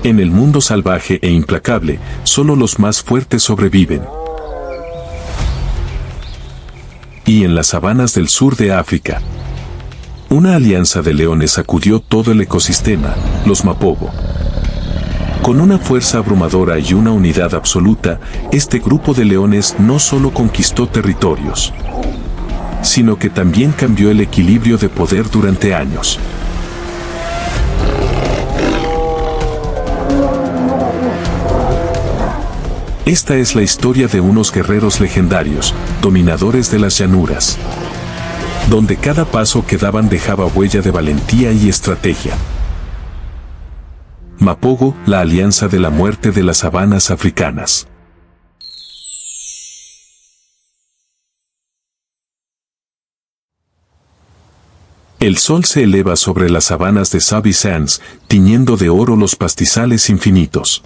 En el mundo salvaje e implacable, solo los más fuertes sobreviven. Y en las sabanas del sur de África, una alianza de leones sacudió todo el ecosistema, los Mapogo. Con una fuerza abrumadora y una unidad absoluta, este grupo de leones no solo conquistó territorios, sino que también cambió el equilibrio de poder durante años. Esta es la historia de unos guerreros legendarios, dominadores de las llanuras, donde cada paso que daban dejaba huella de valentía y estrategia. Mapogo, la alianza de la muerte de las sabanas africanas. El sol se eleva sobre las sabanas de Sabi Sands, tiñendo de oro los pastizales infinitos.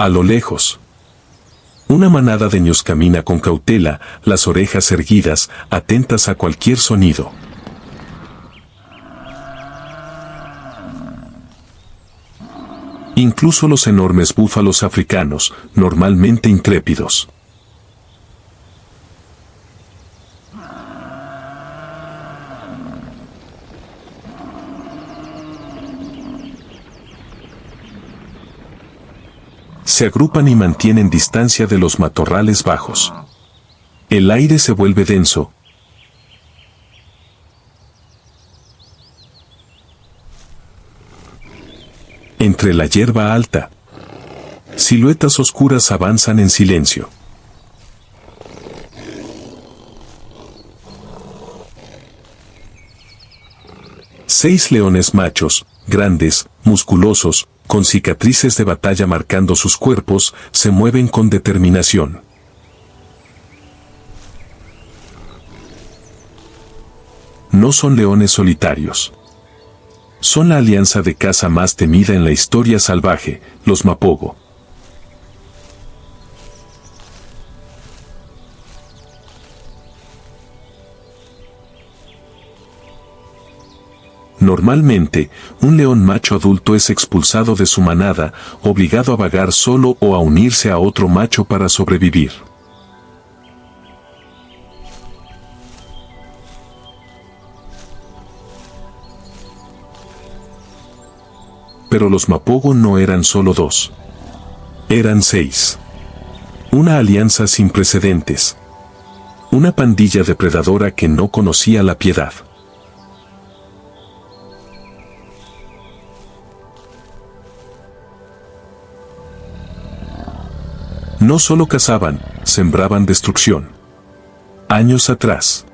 A lo lejos, una manada de ños camina con cautela, las orejas erguidas, atentas a cualquier sonido. Incluso los enormes búfalos africanos, normalmente intrépidos, se agrupan y mantienen distancia de los matorrales bajos. El aire se vuelve denso. Entre la hierba alta, siluetas oscuras avanzan en silencio. Seis leones machos, grandes, musculosos, con cicatrices de batalla marcando sus cuerpos, se mueven con determinación. No son leones solitarios. Son la alianza de caza más temida en la historia salvaje, los Mapogo. Normalmente, un león macho adulto es expulsado de su manada, obligado a vagar solo o a unirse a otro macho para sobrevivir. Pero los Mapogo no eran solo dos. Eran seis. Una alianza sin precedentes. Una pandilla depredadora que no conocía la piedad. No solo cazaban, sembraban destrucción. Años atrás,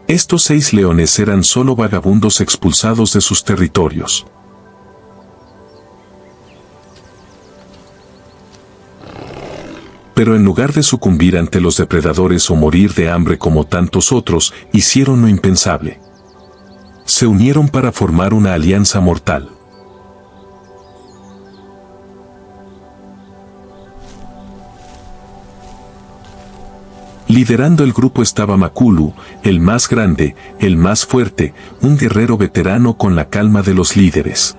estos seis leones eran solo vagabundos expulsados de sus territorios. Pero en lugar de sucumbir ante los depredadores o morir de hambre como tantos otros, hicieron lo impensable. Se unieron para formar una alianza mortal. Liderando el grupo estaba Makulu, el más grande, el más fuerte, un guerrero veterano con la calma de los líderes.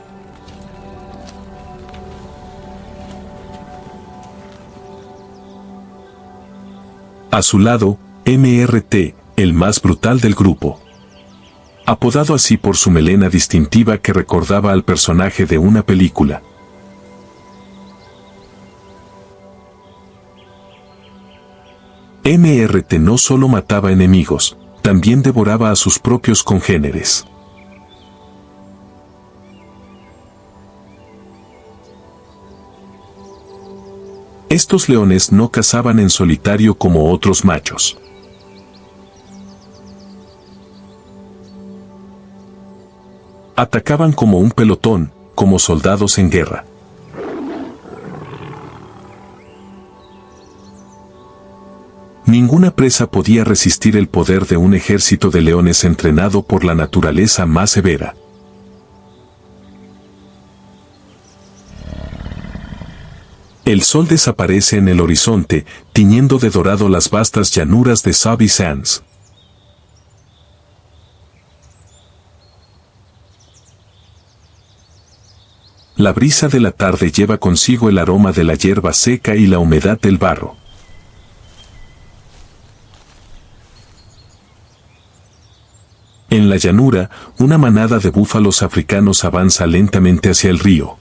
A su lado, MRT, el más brutal del grupo. Apodado así por su melena distintiva que recordaba al personaje de una película. MRT no solo mataba enemigos, también devoraba a sus propios congéneres. Estos leones no cazaban en solitario como otros machos. Atacaban como un pelotón, como soldados en guerra. Ninguna presa podía resistir el poder de un ejército de leones entrenado por la naturaleza más severa. El sol desaparece en el horizonte, tiñendo de dorado las vastas llanuras de Sabi Sands. La brisa de la tarde lleva consigo el aroma de la hierba seca y la humedad del barro. En la llanura, una manada de búfalos africanos avanza lentamente hacia el río,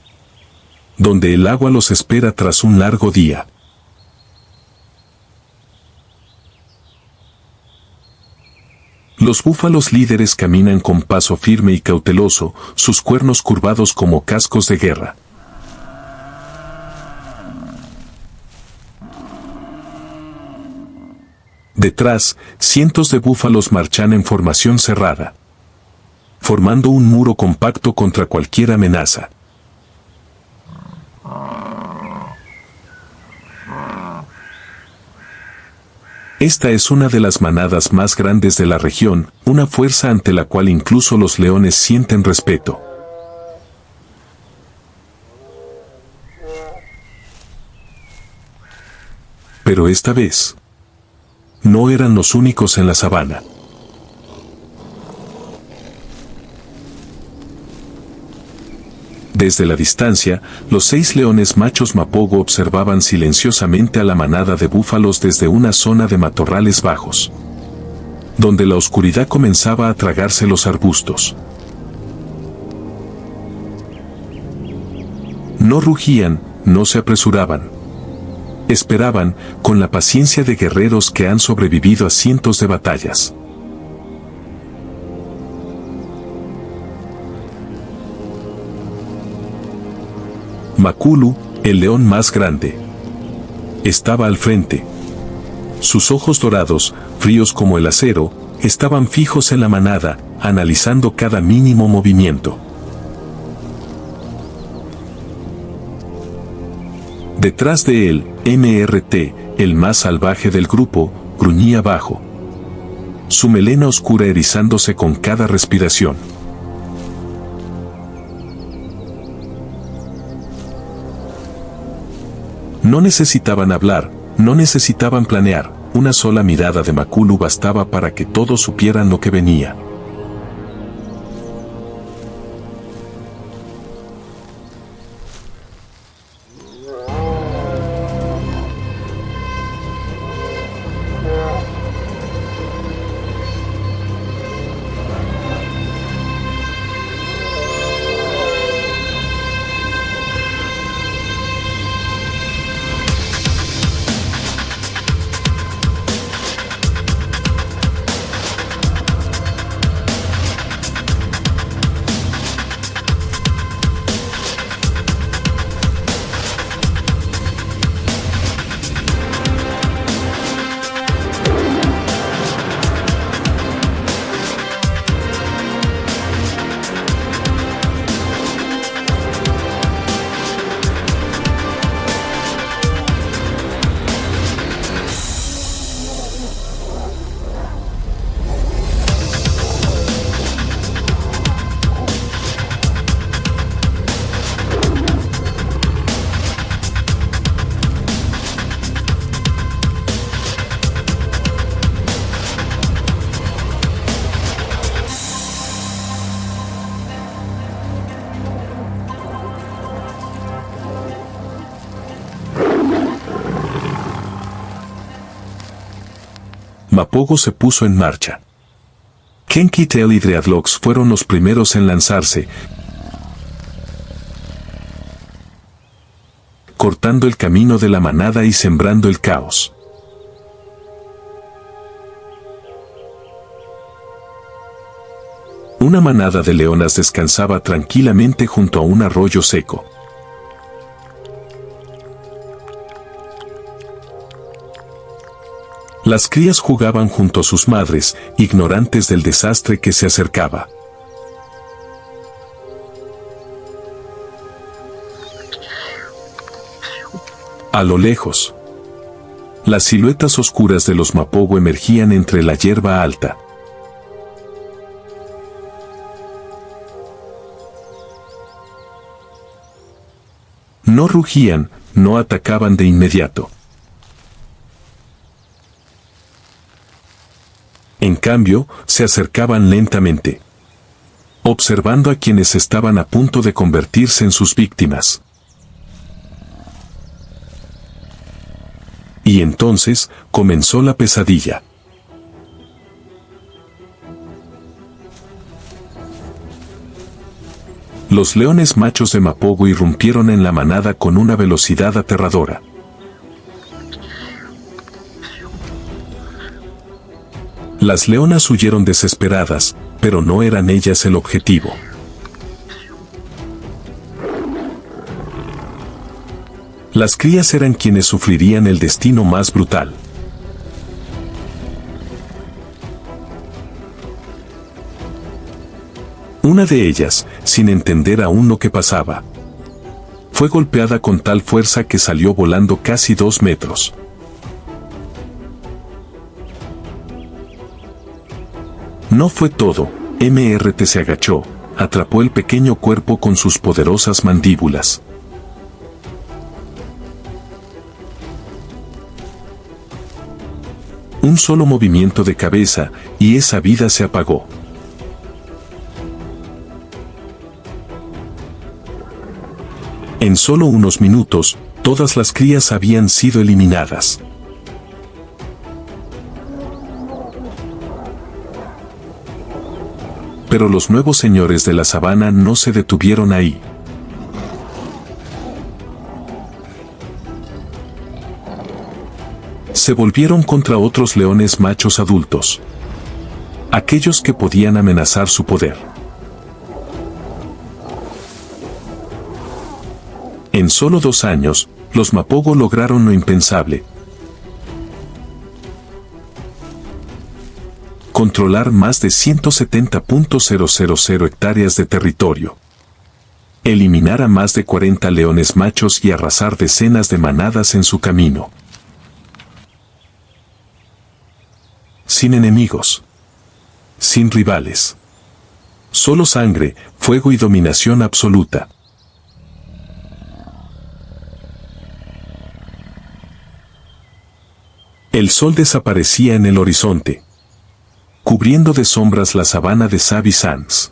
donde el agua los espera tras un largo día. Los búfalos líderes caminan con paso firme y cauteloso, sus cuernos curvados como cascos de guerra. Detrás, cientos de búfalos marchan en formación cerrada, formando un muro compacto contra cualquier amenaza. Esta es una de las manadas más grandes de la región, una fuerza ante la cual incluso los leones sienten respeto. Pero esta vez, no eran los únicos en la sabana. Desde la distancia, los 6 leones machos Mapogo observaban silenciosamente a la manada de búfalos desde una zona de matorrales bajos, donde la oscuridad comenzaba a tragarse los arbustos. No rugían, no se apresuraban. Esperaban, con la paciencia de guerreros que han sobrevivido a cientos de batallas. Makulu, el león más grande, estaba al frente. Sus ojos dorados, fríos como el acero, estaban fijos en la manada, analizando cada mínimo movimiento. Detrás de él, MRT, el más salvaje del grupo, gruñía bajo, su melena oscura erizándose con cada respiración. No necesitaban hablar, no necesitaban planear, una sola mirada de Makulu bastaba para que todos supieran lo que venía. Mapogo se puso en marcha. Kenki Tail y Dreadlocks fueron los primeros en lanzarse, cortando el camino de la manada y sembrando el caos. Una manada de leonas descansaba tranquilamente junto a un arroyo seco. Las crías jugaban junto a sus madres, ignorantes del desastre que se acercaba. A lo lejos, las siluetas oscuras de los Mapogo emergían entre la hierba alta. No rugían, no atacaban de inmediato. En cambio, se acercaban lentamente, observando a quienes estaban a punto de convertirse en sus víctimas. Y entonces comenzó la pesadilla. Los leones machos de Mapogo irrumpieron en la manada con una velocidad aterradora. Las leonas huyeron desesperadas, pero no eran ellas el objetivo. Las crías eran quienes sufrirían el destino más brutal. Una de ellas, sin entender aún lo que pasaba, fue golpeada con tal fuerza que salió volando casi 2 metros. No fue todo, MRT se agachó, atrapó el pequeño cuerpo con sus poderosas mandíbulas. Un solo movimiento de cabeza, y esa vida se apagó. En solo unos minutos, todas las crías habían sido eliminadas. Pero los nuevos señores de la sabana no se detuvieron ahí. Se volvieron contra otros leones machos adultos, aquellos que podían amenazar su poder. En solo 2 años, los Mapogo lograron lo impensable: controlar más de 170.000 hectáreas de territorio, eliminar a más de 40 leones machos y arrasar decenas de manadas en su camino. Sin enemigos, sin rivales, solo sangre, fuego y dominación absoluta. El sol desaparecía en el horizonte, cubriendo de sombras la sabana de Sabi Sands.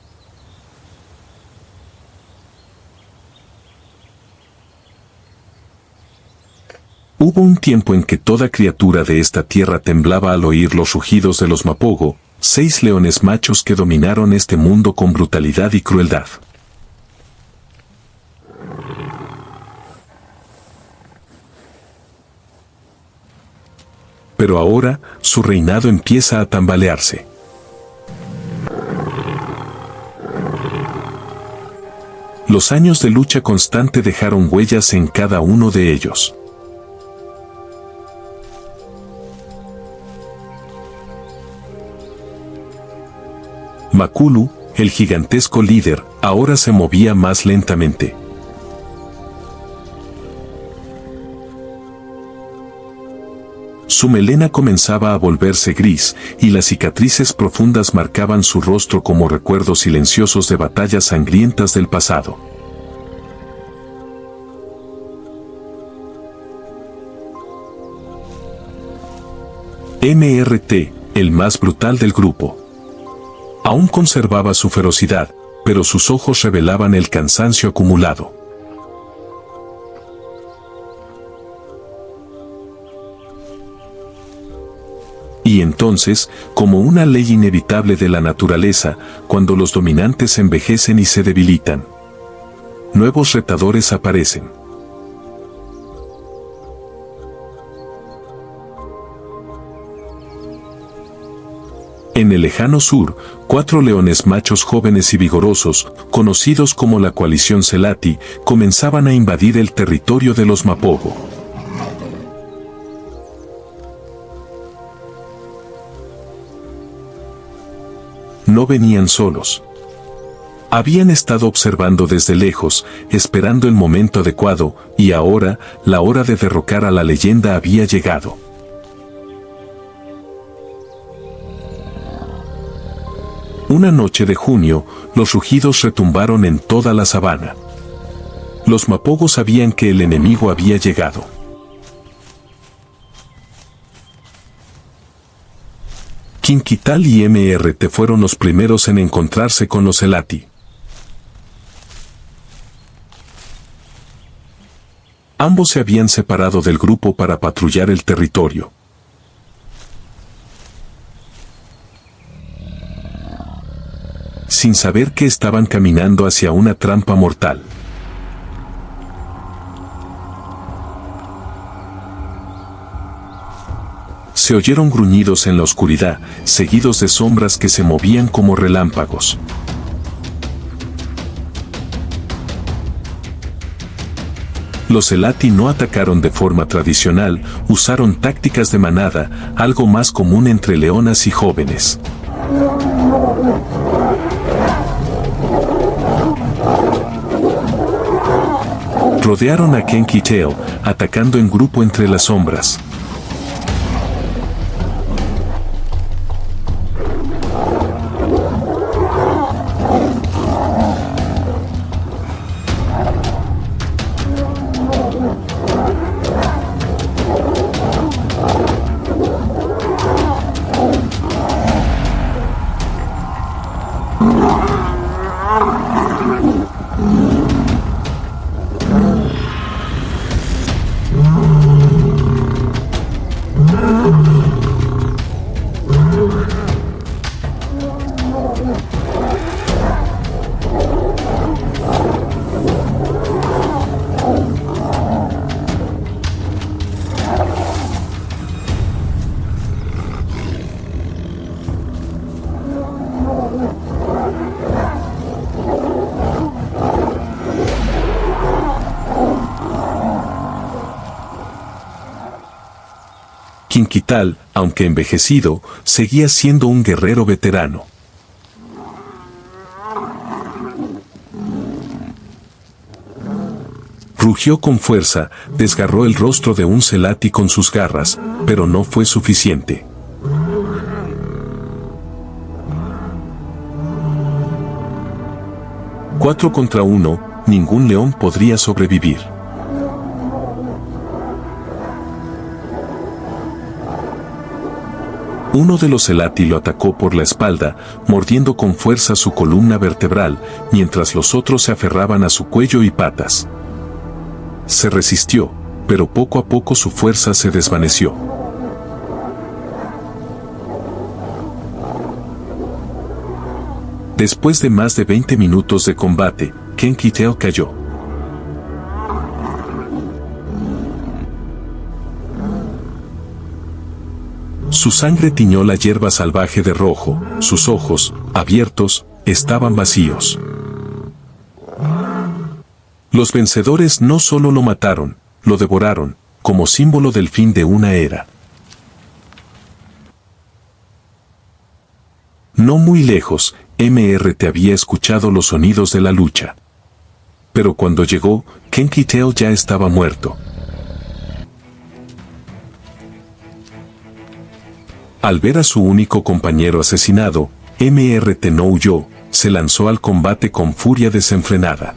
Hubo un tiempo en que toda criatura de esta tierra temblaba al oír los rugidos de los Mapogo, 6 leones machos que dominaron este mundo con brutalidad y crueldad. Pero ahora, su reinado empieza a tambalearse. Los años de lucha constante dejaron huellas en cada uno de ellos. Makulu, el gigantesco líder, ahora se movía más lentamente. Su melena comenzaba a volverse gris, y las cicatrices profundas marcaban su rostro como recuerdos silenciosos de batallas sangrientas del pasado. MRT, el más brutal del grupo, aún conservaba su ferocidad, pero sus ojos revelaban el cansancio acumulado. Y entonces, como una ley inevitable de la naturaleza, cuando los dominantes envejecen y se debilitan, nuevos retadores aparecen. En el lejano sur, 4 leones machos jóvenes y vigorosos, conocidos como la coalición Selati, comenzaban a invadir el territorio de los Mapogo. No venían solos. Habían estado observando desde lejos, esperando el momento adecuado, y ahora, la hora de derrocar a la leyenda había llegado. Una noche de junio, los rugidos retumbaron en toda la sabana. Los Mapogo sabían que el enemigo había llegado. Kinkital y MRT fueron los primeros en encontrarse con los Elati. Ambos se habían separado del grupo para patrullar el territorio. Sin saber que estaban caminando hacia una trampa mortal. Se oyeron gruñidos en la oscuridad, seguidos de sombras que se movían como relámpagos. Los Elati no atacaron de forma tradicional, usaron tácticas de manada, algo más común entre leonas y jóvenes. Rodearon a Kenkiteo, atacando en grupo entre las sombras. Kinkital, aunque envejecido, seguía siendo un guerrero veterano. Rugió con fuerza, desgarró el rostro de un Selati con sus garras, pero no fue suficiente. Cuatro contra uno, ningún león podría sobrevivir. Uno de los Selati lo atacó por la espalda, mordiendo con fuerza su columna vertebral, mientras los otros se aferraban a su cuello y patas. Se resistió, pero poco a poco su fuerza se desvaneció. Después de más de 20 minutos de combate, Kenkiteo cayó. Su sangre tiñó la hierba salvaje de rojo, sus ojos, abiertos, estaban vacíos. Los vencedores no solo lo mataron, lo devoraron, como símbolo del fin de una era. No muy lejos, MRT había escuchado los sonidos de la lucha. Pero cuando llegó, Kenkiteo ya estaba muerto. Al ver a su único compañero asesinado, MRT no huyó, se lanzó al combate con furia desenfrenada.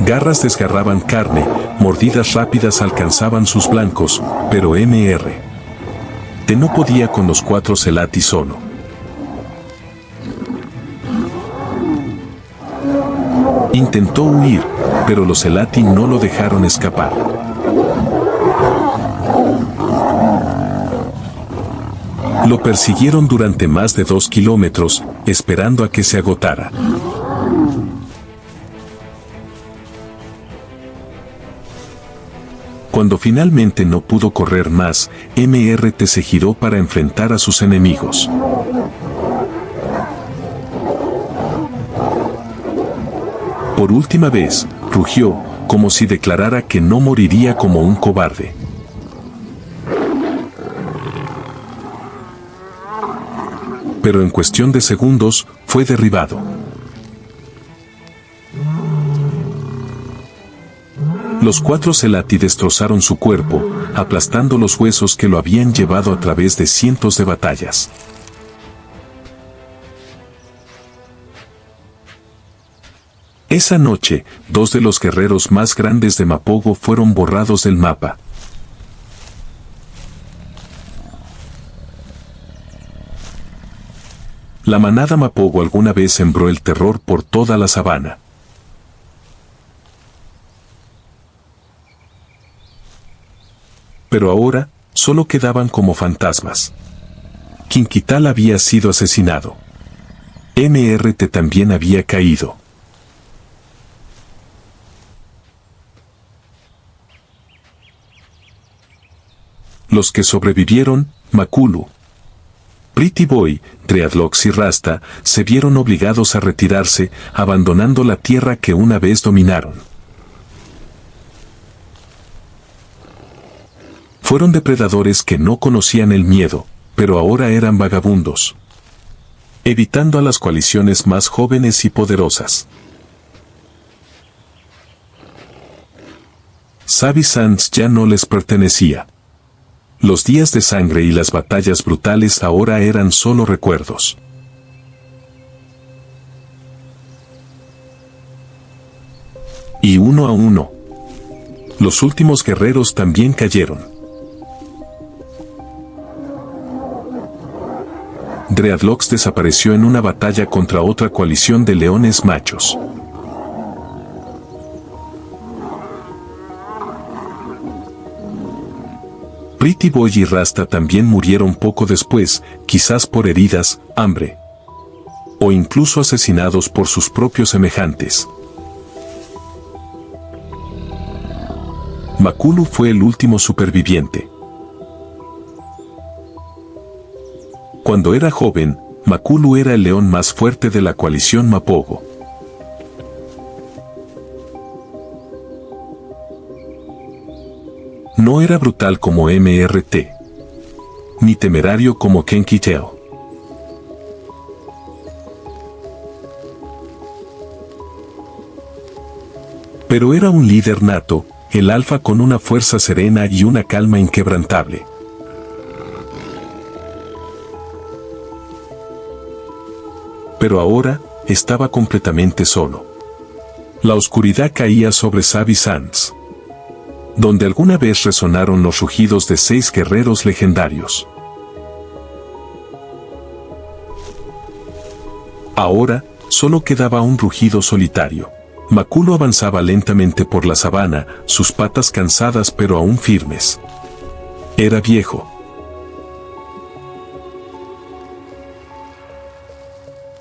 Garras desgarraban carne, mordidas rápidas alcanzaban sus blancos, pero MRT no podía con los cuatro Selati solo. Intentó huir, pero los Selati no lo dejaron escapar. Lo persiguieron durante más de 2 kilómetros, esperando a que se agotara. Cuando finalmente no pudo correr más, MRT se giró para enfrentar a sus enemigos. Por última vez, rugió, como si declarara que no moriría como un cobarde. Pero en cuestión de segundos, fue derribado. Los cuatro Selati destrozaron su cuerpo, aplastando los huesos que lo habían llevado a través de cientos de batallas. Esa noche, 2 de los guerreros más grandes de Mapogo fueron borrados del mapa. La manada Mapogo alguna vez sembró el terror por toda la sabana. Pero ahora, solo quedaban como fantasmas. Quinquital había sido asesinado. MRT también había caído. Los que sobrevivieron, Makulu, Pretty Boy, Dreadlocks y Rasta, se vieron obligados a retirarse, abandonando la tierra que una vez dominaron. Fueron depredadores que no conocían el miedo, pero ahora eran vagabundos, evitando a las coaliciones más jóvenes y poderosas. Savvy Sands ya no les pertenecía. Los días de sangre y las batallas brutales ahora eran solo recuerdos. Y uno a uno, los últimos guerreros también cayeron. Dreadlocks desapareció en una batalla contra otra coalición de leones machos. Pretty Boy y Rasta también murieron poco después, quizás por heridas, hambre, o incluso asesinados por sus propios semejantes. Makulu fue el último superviviente. Cuando era joven, Makulu era el león más fuerte de la coalición Mapogo. No era brutal como MRT, ni temerario como Quinquital. Pero era un líder nato, el alfa con una fuerza serena y una calma inquebrantable. Pero ahora, estaba completamente solo. La oscuridad caía sobre Savvy Sands, donde alguna vez resonaron los rugidos de 6 guerreros legendarios. Ahora, solo quedaba un rugido solitario. Makulu avanzaba lentamente por la sabana, sus patas cansadas pero aún firmes. Era viejo.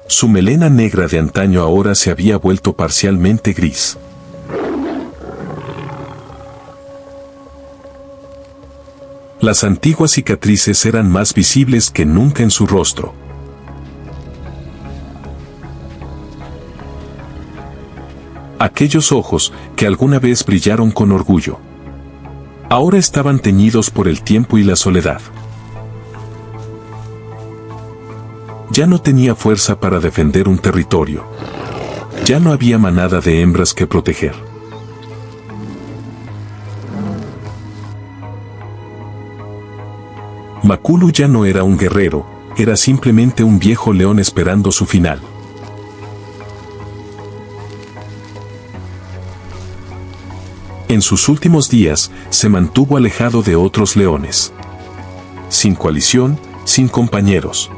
Su melena negra de antaño ahora se había vuelto parcialmente gris. Las antiguas cicatrices eran más visibles que nunca en su rostro. Aquellos ojos, que alguna vez brillaron con orgullo, ahora estaban teñidos por el tiempo y la soledad. Ya no tenía fuerza para defender un territorio. Ya no había manada de hembras que proteger. Makulu ya no era un guerrero, era simplemente un viejo león esperando su final. En sus últimos días, se mantuvo alejado de otros leones. Sin coalición, sin compañeros.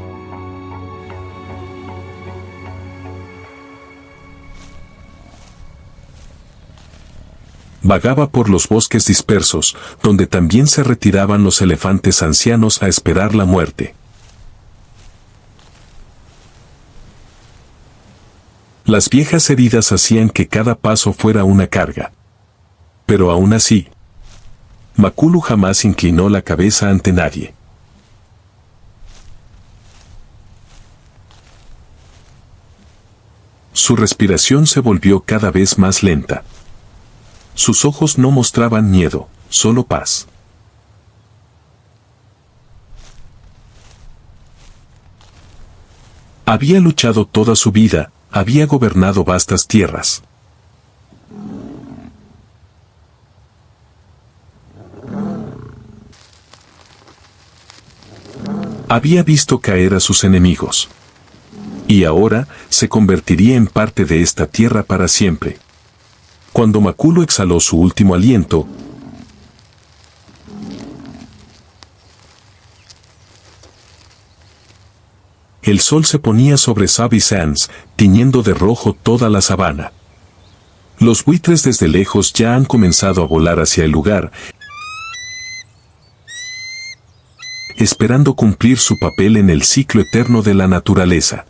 Vagaba por los bosques dispersos, donde también se retiraban los elefantes ancianos a esperar la muerte. Las viejas heridas hacían que cada paso fuera una carga. Pero aún así, Makulu jamás inclinó la cabeza ante nadie. Su respiración se volvió cada vez más lenta. Sus ojos no mostraban miedo, solo paz. Había luchado toda su vida, había gobernado vastas tierras. Había visto caer a sus enemigos. Y ahora se convertiría en parte de esta tierra para siempre. Cuando Makulu exhaló su último aliento, El sol se ponía sobre Sabi Sands, tiñendo de rojo toda la sabana. Los buitres desde lejos ya han comenzado a volar hacia el lugar, esperando cumplir su papel en el ciclo eterno de la naturaleza.